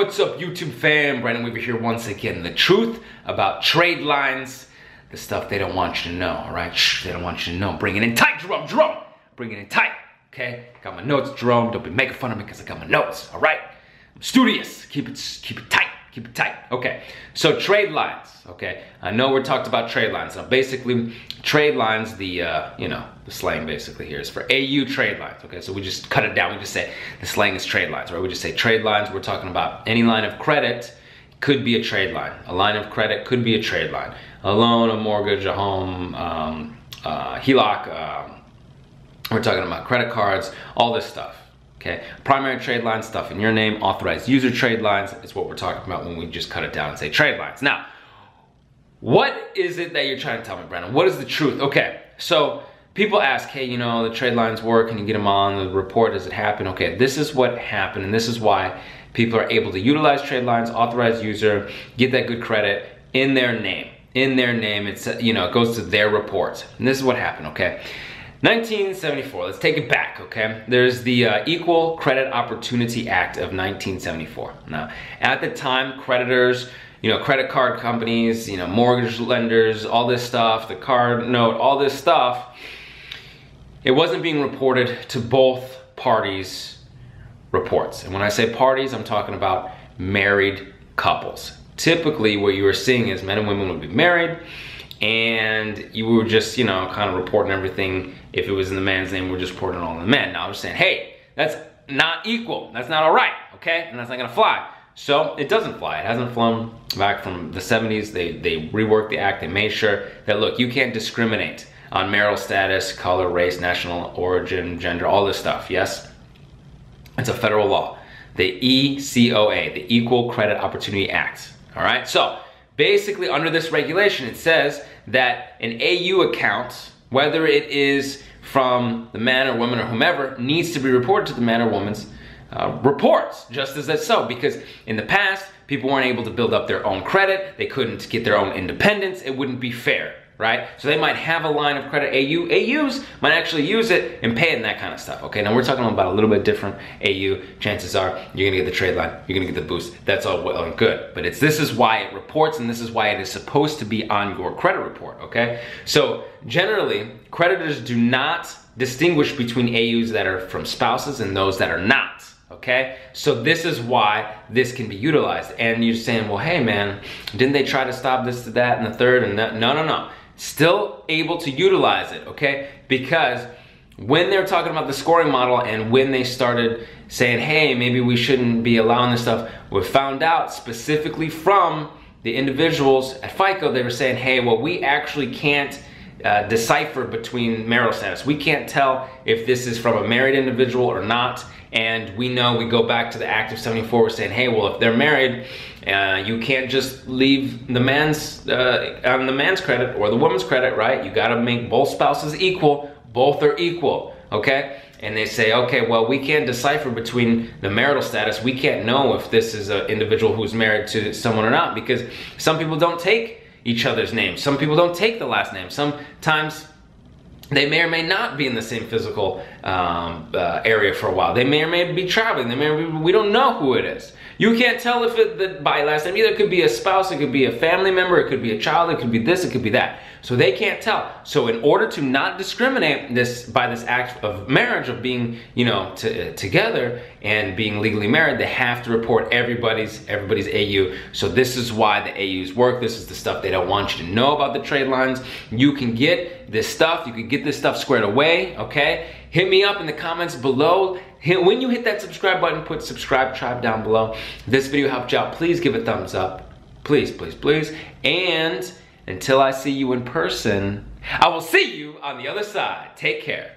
What's up, YouTube fam? Brandon Weaver here once again. The truth about trade lines, the stuff they don't want you to know, all right? Shh, they don't want you to know. Bring it in tight, Jerome. Bring it in tight, okay? Got my notes, Jerome. Don't be making fun of me because I got my notes, all right? I'm studious. Keep it tight, okay? So trade lines, okay? I know we talked about trade lines. Now basically, trade lines, the slang basically here is for AU trade lines, okay? So we just cut it down. We just say the slang is trade lines, right? We just say trade lines. We're talking about any line of credit could be a trade line. A line of credit could be a trade line. A loan, a mortgage, a home, HELOC, we're talking about credit cards, all this stuff. Okay, primary trade line, stuff in your name. Authorized user trade lines is what we're talking about when we just cut it down and say trade lines. Now, what is it that you're trying to tell me, Brandon? What is the truth? Okay, so people ask, hey, you know, the trade lines work, can you get them on the report? Does it happen? Okay, this is what happened, and this is why people are able to utilize trade lines, authorized user, get that good credit in their name. In their name, it's, you know, it goes to their report. And this is what happened, okay? 1974, let's take it back, okay? There's the Equal Credit Opportunity Act of 1974. Now, at the time, creditors, you know, credit card companies, you know, mortgage lenders, all this stuff, the card note, all this stuff, it wasn't being reported to both parties' reports. And when I say parties, I'm talking about married couples. Typically, what you were seeing is men and women would be married, and you were just, you know, kind of reporting everything. If it was in the man's name, we're just reporting all in the man. Now I'm just saying, hey, that's not equal. That's not all right, okay? And that's not gonna fly. So it doesn't fly. It hasn't flown back from the 70s. They reworked the act. They made sure that, look, you can't discriminate on marital status, color, race, national origin, gender, all this stuff, yes? It's a federal law. The ECOA, the Equal Credit Opportunity Act, all right? So basically, under this regulation, it says that an AU account, whether it is from the man or woman or whomever, needs to be reported to the man or woman's reports, just as that's so. Because in the past, people weren't able to build up their own credit. They couldn't get their own independence. It wouldn't be fair, right? So they might have a line of credit AU. AUs might actually use it and pay it and that kind of stuff, okay? Now we're talking about a little bit different AU. Chances are you're gonna get the trade line, you're gonna get the boost. That's all well and good. But this is why it reports, and this is why it is supposed to be on your credit report, okay? So generally, creditors do not distinguish between AUs that are from spouses and those that are not. Okay, so this is why this can be utilized. And you're saying, well, hey man, didn't they try to stop this, to that, and the third, and that? No. Still able to utilize it, okay? Because when they're talking about the scoring model and when they started saying, hey, maybe we shouldn't be allowing this stuff, we found out specifically from the individuals at FICO, they were saying, hey, well, we actually can't decipher between marital status. We can't tell if this is from a married individual or not. And we know, we go back to the Act of 74, we're saying, hey, well, if they're married, you can't just leave the man's, on the man's credit or the woman's credit, right? You gotta make both spouses equal. Both are equal, okay? And they say, okay, well, we can't decipher between the marital status. We can't know if this is an individual who's married to someone or not, because some people don't take each other's names. Some people don't take the last name. Sometimes they may or may not be in the same physical area for a while. They may or may be traveling. We don't know who it is. You can't tell if it by last name. Either it could be a spouse, it could be a family member, it could be a child, it could be this, it could be that. So they can't tell. So in order to not discriminate by this act of marriage, of being, you know, together and being legally married, they have to report everybody's AU. So this is why the AUs work. This is the stuff they don't want you to know about the trade lines. You can get this stuff. You can get this stuff squared away, okay? Hit me up in the comments below. When you hit that subscribe button, put subscribe tribe down below. If this video helped you out, please give it a thumbs up. Please, please, please. And until I see you in person, I will see you on the other side. Take care.